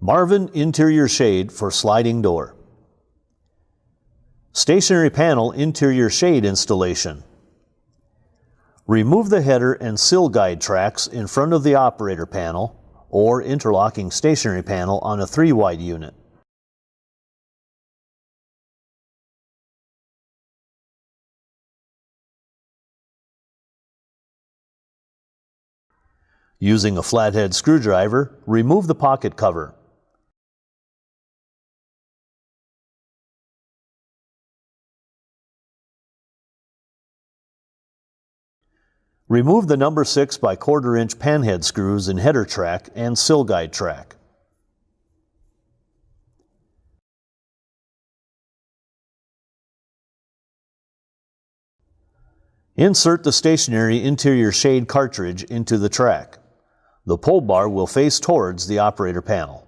Marvin interior shade for sliding door. Stationary panel interior shade installation. Remove the header and sill guide tracks in front of the operator panel or interlocking stationary panel on a 3-wide unit. Using a flathead screwdriver, remove the pocket cover. Remove the number 6 by 1/4 inch panhead screws in header track and sill guide track. Insert the stationary interior shade cartridge into the track. The pull bar will face towards the operator panel.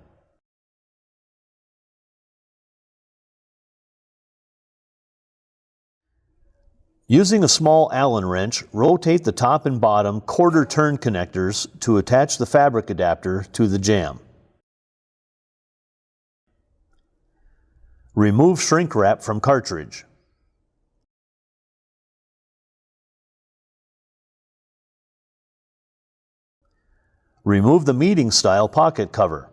Using a small Allen wrench, rotate the top and bottom 1/4 turn connectors to attach the fabric adapter to the jamb. Remove shrink wrap from cartridge. Remove the meeting style pocket cover.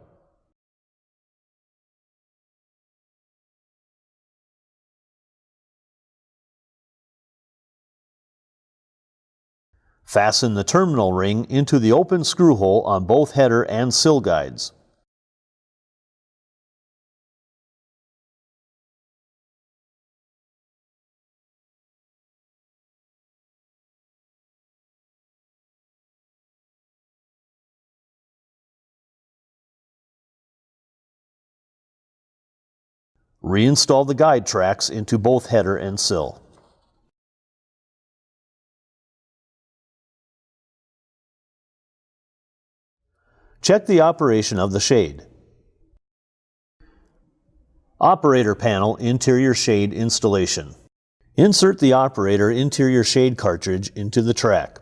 Fasten the terminal ring into the open screw hole on both header and sill guides. Reinstall the guide tracks into both header and sill. Check the operation of the shade. Operator panel interior shade installation. Insert the operator interior shade cartridge into the track.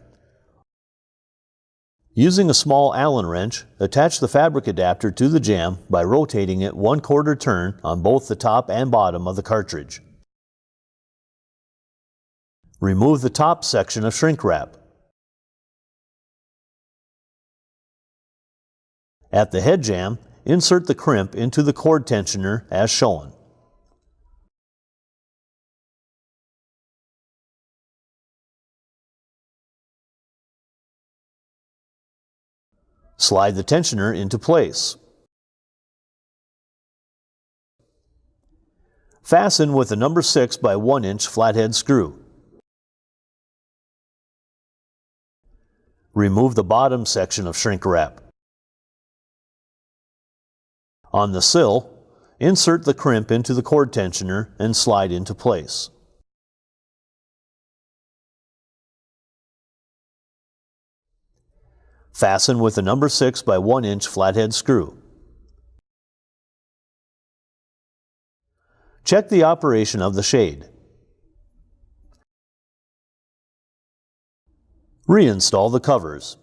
Using a small Allen wrench, attach the fabric adapter to the jamb by rotating it 1/4 turn on both the top and bottom of the cartridge. Remove the top section of shrink wrap. At the head jamb, insert the crimp into the cord tensioner as shown. Slide the tensioner into place. Fasten with a number 6 by 1 inch flathead screw. Remove the bottom section of shrink wrap. On the sill, insert the crimp into the cord tensioner and slide into place. Fasten with a number 6 by 1 inch flathead screw. Check the operation of the shade. Reinstall the covers.